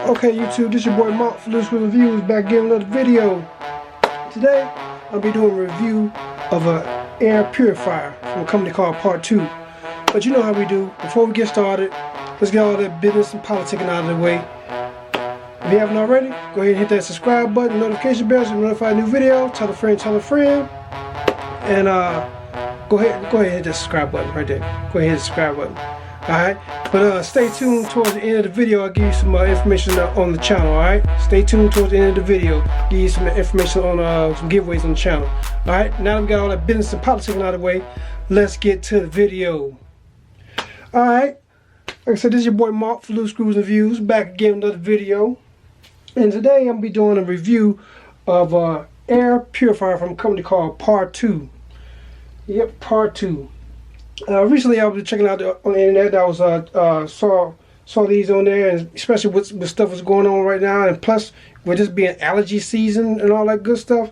Okay, YouTube, this is your boy Mark for L.S.V Reviews, back again with another video. Today, I'll be doing a review of an air purifier from a company called PARTU. But you know how we do. Before we get started, let's get all that business and politicking out of the way. If you haven't already, go ahead and hit that subscribe button, notification bell, so you're notified of a new video. Tell a friend, and go ahead and hit that subscribe button right there. Go ahead and hit the subscribe button. Alright, but stay tuned towards the end of the video. I'll give you some information on the channel. Alright, stay tuned towards the end of the video. Give you some information on some giveaways on the channel. Alright, now that we got all that business and politics out of the way, let's get to the video. Alright, like I said, this is your boy Mark for L.S.V Reviews, back again with another video. And today I'm going to be doing a review of an air purifier from a company called PARTU. Yep, PARTU. Recently I was checking out on the internet. I was saw these on there, and especially with stuff that's going on right now, and plus with this being allergy season and all that good stuff,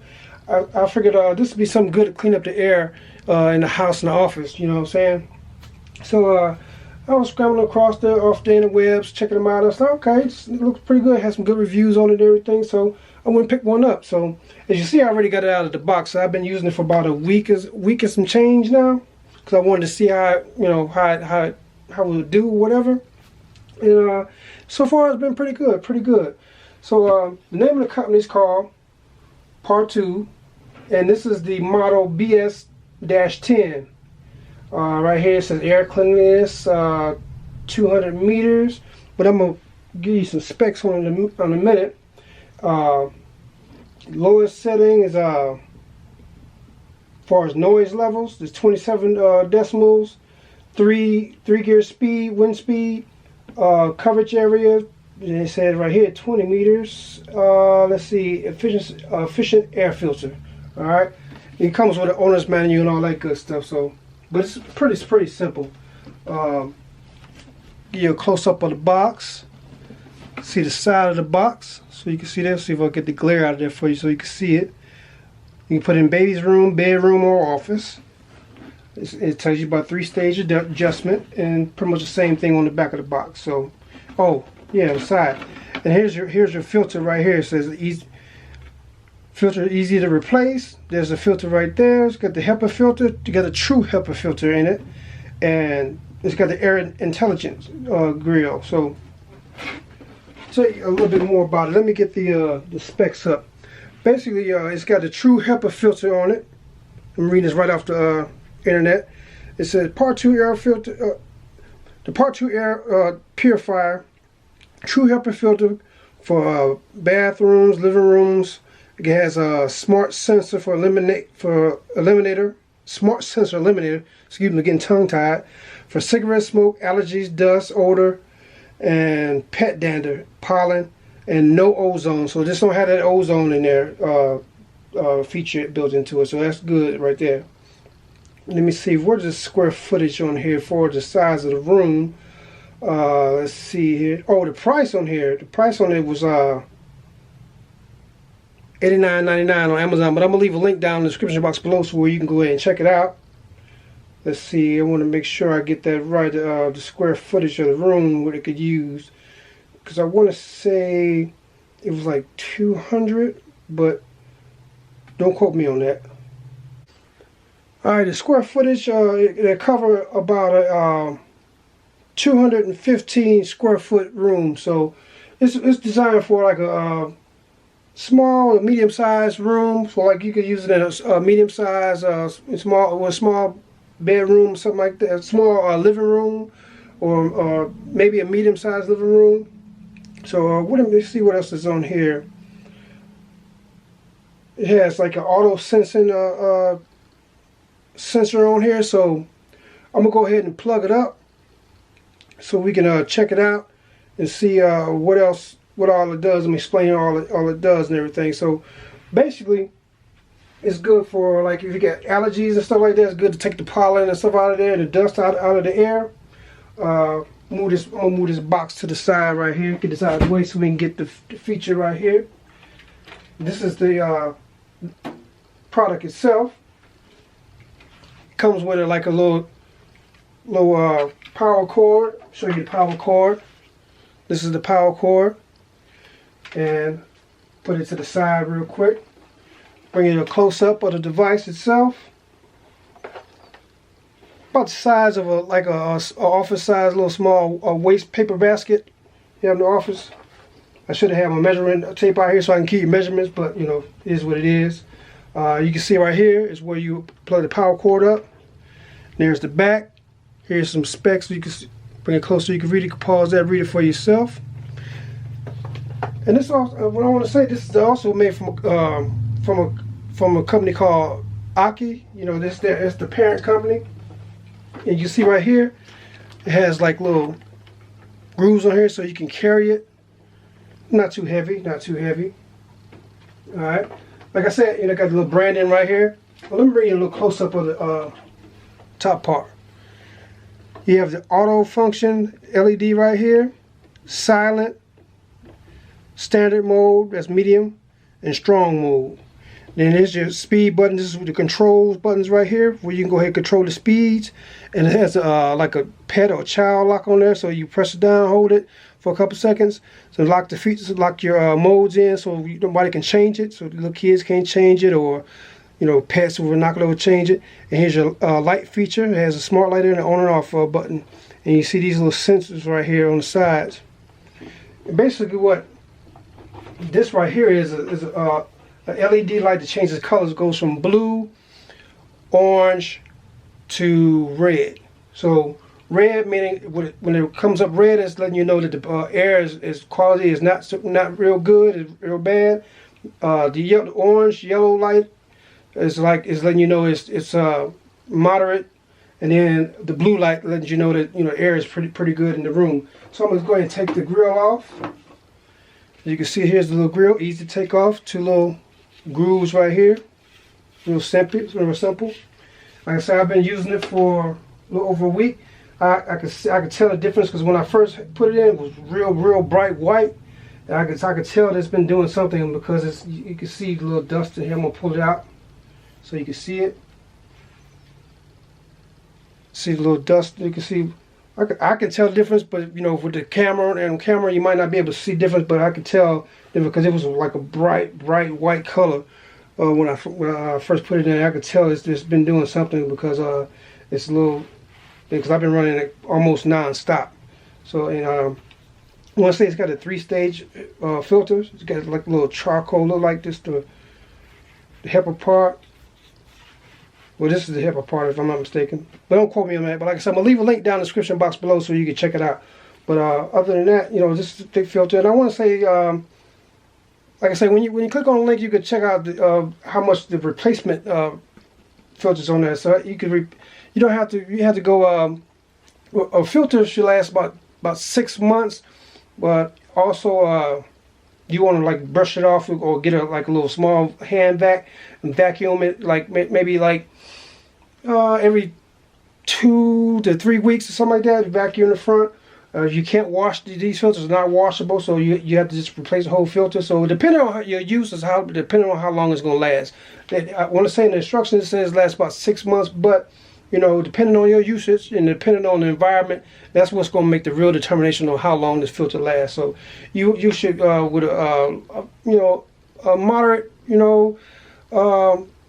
I figured this would be something good to clean up the air in the house and the office, you know what I'm saying? So I was scrambling off the interwebs, checking them out. I was like, okay, it looks pretty good. It has some good reviews on it and everything, so I went and picked one up. So as you see, I already got it out of the box. So I've been using it for about a week and some change now, because I wanted to see how it would do, whatever. And so far it's been pretty good. So the name of the company is called PARTU, and this is the model BS-10. Right here it says air cleanliness, 200 meters. But I'm gonna give you some specs on it in a minute. Lowest setting is as far as noise levels, there's 27 decibels, 3 gear speed, wind speed, coverage area. It says right here 20 meters. Let's see, efficient air filter. All right, it comes with an owner's manual and all that good stuff. So, but it's pretty simple. Give you a close up of the box. See the side of the box, so you can see that. See if I get the glare out of there for you, so you can see it. You can put it in baby's room, bedroom, or office. It tells you about 3-stage adjustment, and pretty much the same thing on the back of the box. So, oh yeah, the side. And here's your filter right here. It says filter easy to replace. There's a filter right there. It's got the HEPA filter. You got a true HEPA filter in it, and it's got the air intelligence grill. So, tell you a little bit more about it. Let me get the specs up. Basically, it's got a true HEPA filter on it. I'm reading this right off the internet. It says PARTU air filter, the PARTU air purifier, true HEPA filter for bathrooms, living rooms. It has a smart sensor eliminator. Smart sensor eliminator. Excuse me, getting tongue tied. For cigarette smoke, allergies, dust, odor, and pet dander, pollen, and no ozone. So this don't have that ozone in there feature built into it. So that's good right there. Let me see, what is the square footage on here for the size of the room? Let's see here. Oh, the price on here. The price on it was $89.99 on Amazon, but I'm gonna leave a link down in the description box below so where you can go ahead and check it out. Let's see, I want to make sure I get that right, the square footage of the room what it could use, because I want to say it was like 200, but don't quote me on that. Alright, the square footage, it cover about a 215 square foot room. So it's designed for like a small or medium sized room. So like you could use it in a medium sized small bedroom, something like that, a small living room, or maybe a medium sized living room. So let's see what else is on here. It has like an auto sensing sensor on here, so I'm gonna go ahead and plug it up so we can check it out and see what all it does. I'm explaining all it does and everything. So basically, it's good for like if you got allergies and stuff like that. It's good to take the pollen and stuff out of there, the dust out of the air. I'm gonna move this box to the side right here. Get this out of the way so we can get the feature right here. This is the product itself. Comes with like a little power cord. Show you the power cord. This is the power cord. and put it to the side real quick. Bring it a close-up of the device itself. About the size of a office size, little small waste paper basket you have in the office. I should have had my measuring tape out here so I can keep your measurements, but you know, it is what it is. You can see right here is where you plug the power cord up. There's the back. Here's some specs. You can bring it closer. You can read it. You can pause that, read it for yourself. And this also, what I want to say, this is also made from a company called Aki. You know, it's the parent company. And you see right here, it has like little grooves on here so you can carry it. Not too heavy, not too heavy. All right. Like I said, you know, got the little branding right here. Well, let me bring you a little close up of the top part. You have the auto function LED right here, silent, standard mode, that's medium, and strong mode. Then there's your speed button. This is the controls buttons right here, where you can go ahead and control the speeds. And it has like a pet or child lock on there, so you press it down, hold it for a couple seconds. So lock the features, lock your modes in, so nobody can change it. So the little kids can't change it, or you know, pets will not going to change it. And here's your light feature. It has a smart light and an on and off button. And you see these little sensors right here on the sides. And basically, what this right here is a LED light that changes colors. It goes from blue, orange to red. So red meaning when it comes up red, it's letting you know that the air is quality is not real good, it's real bad. The orange yellow light is letting you know it's moderate, and then the blue light lets you know that air is pretty good in the room. So I'm gonna go ahead and take the grill off. You can see here's the little grill, easy to take off. Two little grooves right here, real simple. Like I said, I've been using it for a little over a week. I could tell the difference because when I first put it in, it was real bright white. And I could tell that it's been doing something because you can see the little dust in here. I'm gonna pull it out so you can see it. See the little dust. You can see. I can tell the difference, but with the camera you might not be able to see difference, but I could tell because it was like a bright white color when I first put it in. I could tell it's been doing something because it's a little, because I've been running it almost non-stop. So I want to say it's got a 3-stage filters. It's got like a little charcoal look like this, the HEPA part. Well, this is the HEPA part, if I'm not mistaken. But don't quote me on that. But like I said, I'm going to leave a link down in the description box below so you can check it out. But other than that, this is a thick filter. And I want to say, like I said, when you click on the link, you can check out how much the replacement filters on there. So you have to go. A filter should last about 6 months, but also you want to like brush it off or get a little small hand vac and vacuum it maybe every 2 to 3 weeks or something like that. Vacuum the front. You can't wash these filters; are not washable, so you have to just replace the whole filter. So depending on your use depending on how long it's going to last. I want to say in the instructions it says last about 6 months, but depending on your usage and depending on the environment, that's what's going to make the real determination on how long this filter lasts. So you should with a moderate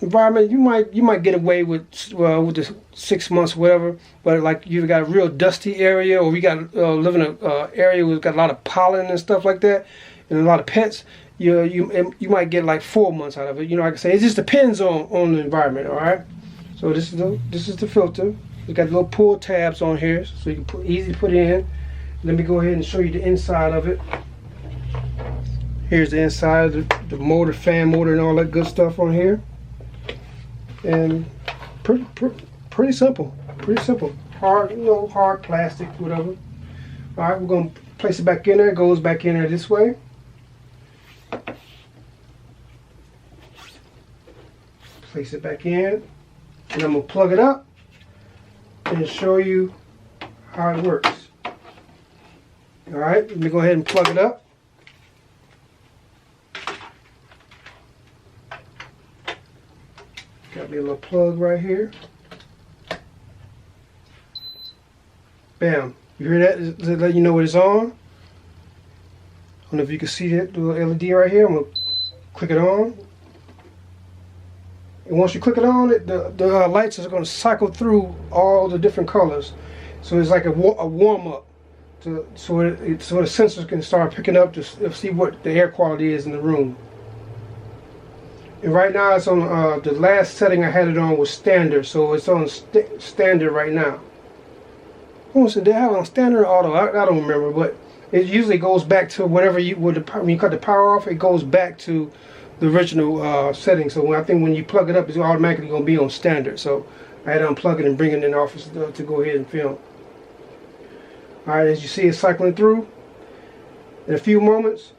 environment, you might get away with the 6 months, whatever. But like you've got a real dusty area, or we got live in a area where we've got a lot of pollen and stuff like that, and a lot of pets. You might get like 4 months out of it. Like I say, it just depends on the environment. All right. So this is the filter. It's got little pull tabs on here, so you can easy to put in. Let me go ahead and show you the inside of it. Here's the inside, the motor, fan motor, and all that good stuff on here. And pretty simple, hard, hard plastic, whatever. All right, we're gonna place it back in there. It goes back in there this way. Place it back in, and I'm gonna plug it up and show you how it works. All right, let me go ahead and plug it up. Got me a little plug right here. Bam. You hear that? Does it let you know what it's on? don't know if you can see that, the little LED right here. I'm going to click it on. And once you click it on, the lights are going to cycle through all the different colors. So it's like a warm-up, so the sensors can start picking up to see what the air quality is in the room. And right now it's on, the last setting I had it on was standard, so it's on standard right now. Oh, so they have it on standard or auto? I don't remember, but it usually goes back to whatever when you cut the power off, it goes back to the original setting. So I think when you plug it up, it's automatically going to be on standard. So I had to unplug it and bring it in the office to go ahead and film. Alright, as you see, it's cycling through. In a few moments,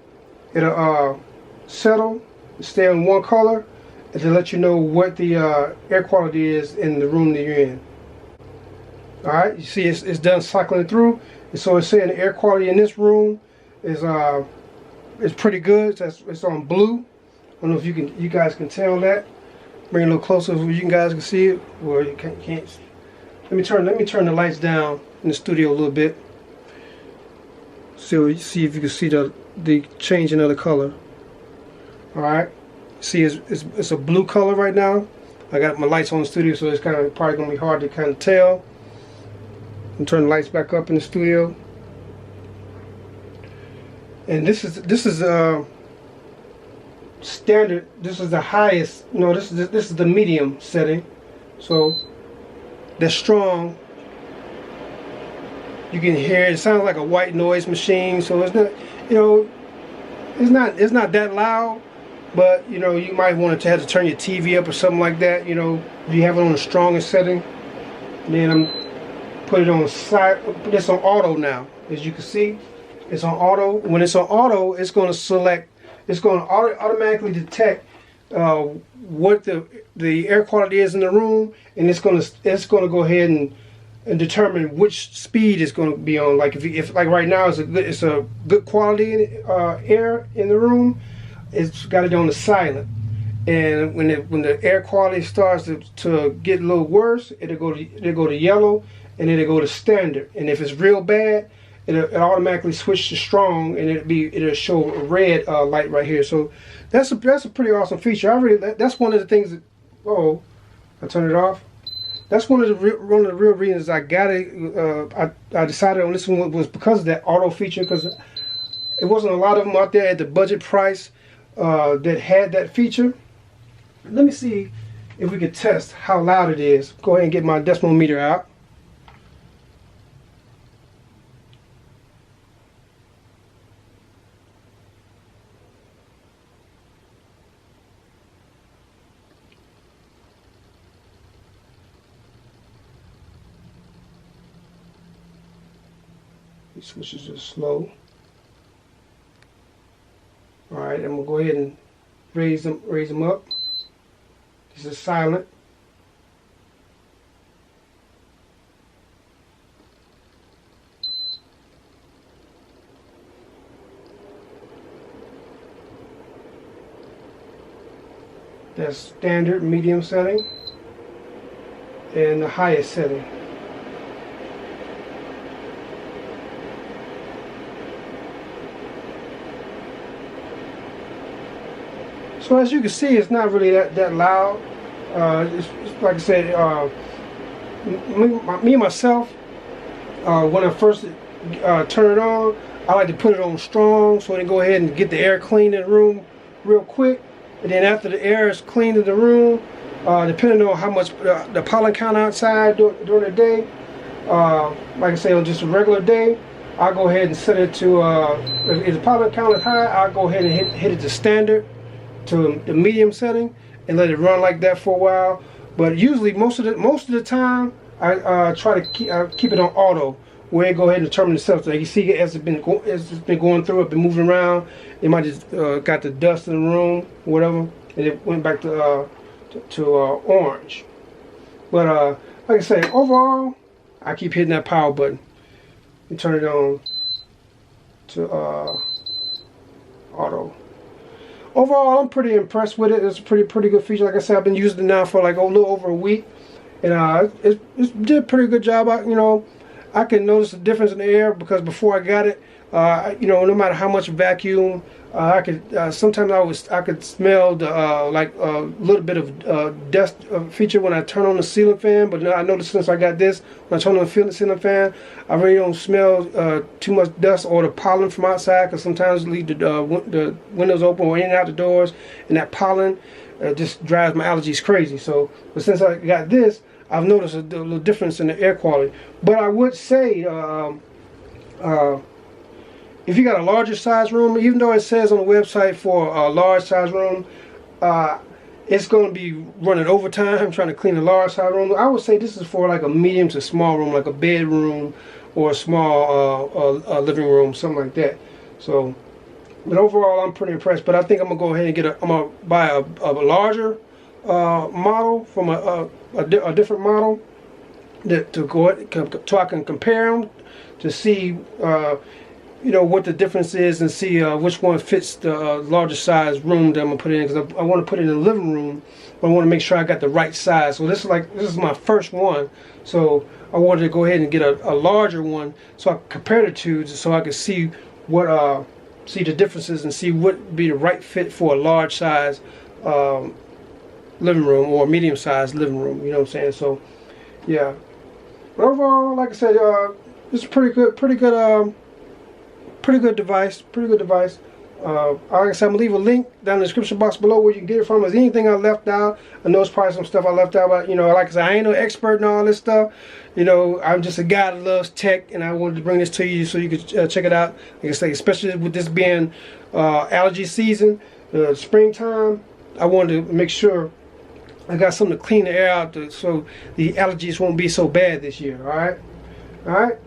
it'll settle, stay on one color, and to let you know what the air quality is in the room that you're in. Alright, you see it's done cycling through, and so it's saying the air quality in this room is pretty good. It's on blue. I don't know if you guys can tell that. Bring it a little closer so you guys can see it, or you can't. Let me turn the lights down in the studio a little bit. So see if you can see the changing of the color. All right. See, it's a blue color right now. I got my lights on the studio, so it's probably gonna be hard to kind of tell. And turn the lights back up in the studio. And this is standard. This is the highest. No, this is the medium setting. So that's strong. You can hear it sounds like a white noise machine. So it's not, it's not that loud. But you might want to have to turn your TV up or something like that. If you have it on the strongest setting. And then I'm put it on side. It's on auto now, as you can see. It's on auto. When it's on auto, it's going to select. It's going to automatically detect what the air quality is in the room, and it's going to go ahead and determine which speed it's going to be on. Like if like right now it's a good quality air in the room, it's got it on the silent. And when the air quality starts to get a little worse, it'll go to yellow, and then it'll go to standard. And if it's real bad, it'll automatically switch to strong, and it'll show a red light right here. So that's a pretty awesome feature. That's one of the things that, oh, I turned it off. That's one of the real reasons I got it. I decided on this one was because of that auto feature, because it wasn't a lot of them out there at the budget price that had that feature. Let me see if we could test how loud it is. Go ahead and get my decimal meter out. It switches to slow. Alright, I'm gonna go ahead and raise them up. This is silent. That's standard, medium setting, and the highest setting. So as you can see, it's not really that loud. It's like I said, me myself, when I first turn it on, I like to put it on strong so I can go ahead and get the air clean in the room real quick. And then after the air is cleaned in the room, depending on how much the pollen count outside during the day, like I say, on just a regular day, I'll go ahead and set it to, if the pollen count is high, I'll go ahead and hit it to standard, to the medium setting, and let it run like that for a while. But usually most of the time I try to keep it on auto, where it go ahead and determine itself. So you see, as it's been going through, it's been moving around, it might just got the dust in the room, whatever, and it went back to orange. But like I say, overall, I keep hitting that power button and turn it on to auto. Overall, I'm pretty impressed with it. It's a pretty good feature. Like I said, I've been using it now for like a little over a week, and it did a pretty good job. I can notice a difference in the air because before I got it, you know, no matter how much vacuum, I could sometimes I could smell the like a little bit of dust feature when I turn on the ceiling fan. But I noticed since I got this, when I turn on the ceiling fan, I really don't smell too much dust or the pollen from outside, because sometimes I leave the windows open or in and out the doors, and that pollen just drives my allergies crazy. So, but since I got this, I've noticed a little difference in the air quality. But I would say, if you got a larger size room, even though it says on the website for a large size room, it's going to be running overtime trying to clean a large size room. I would say this is for like a medium to small room, like a bedroom or a small living room, something like that. So, but overall, I'm pretty impressed. But I think I'm gonna go ahead and I'm gonna buy a larger model from a different model so I can compare them to see you know, what the difference is, and see which one fits the larger size room that I'm gonna put in, because I want to put it in the living room, but I want to make sure I got the right size. So this is my first one, so I wanted to go ahead and get a larger one so I can compare the two, so I can see what see the differences and see what would be the right fit for a large size living room or medium sized living room. You know what I'm saying? So yeah, but overall, like I said, it's a pretty good device. Like I said, I'm gonna leave a link down in the description box below where you can get it from. If there's anything I left out, I know it's probably some stuff I left out, but you know, like I said, I ain't no expert in all this stuff. You know, I'm just a guy that loves tech, and I wanted to bring this to you so you could check it out. Like I say, especially with this being allergy season, springtime, I wanted to make sure I got something to clean the air out so the allergies won't be so bad this year. All right.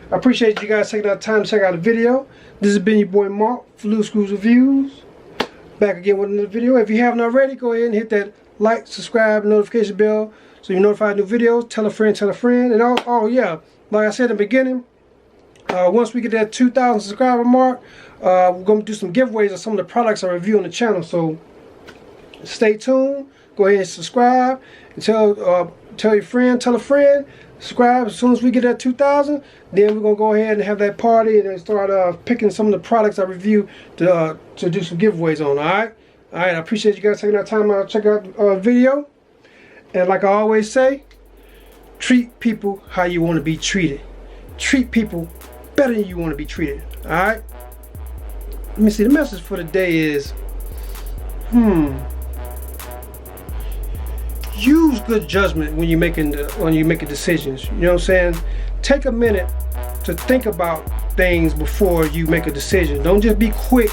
I appreciate you guys taking out time to check out the video. This has been your boy Mark for Loose Screws Reviews. Back again with another video. If you haven't already, go ahead and hit that like, subscribe, notification bell so you're notified of new videos. Tell a friend. And oh yeah, like I said in the beginning, once we get that 2,000 subscriber mark, we're going to do some giveaways of some of the products I review on the channel. So stay tuned. Go ahead and subscribe. And tell your friend, tell a friend. Subscribe. As soon as we get that 2,000, then we're gonna go ahead and have that party and then start picking some of the products I review to do some giveaways on. All right. I appreciate you guys taking that time to check out the video. And like I always say, treat people how you want to be treated. Treat people better than you want to be treated. All right. Let me see. The message for the day is, use good judgment when you're making decisions. You know what I'm saying? Take a minute to think about things before you make a decision. Don't just be quick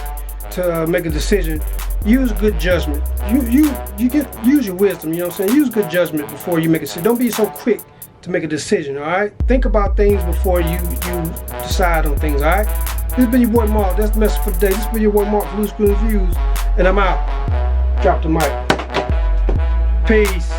to make a decision. Use good judgment. Use your wisdom. You know what I'm saying? Use good judgment before you make a decision. Don't be so quick to make a decision. All right? Think about things before you decide on things. All right? This has been your boy Mark. That's the message for today. This has been your boy Mark for Loose Screws Reviews, and I'm out. Drop the mic. Peace.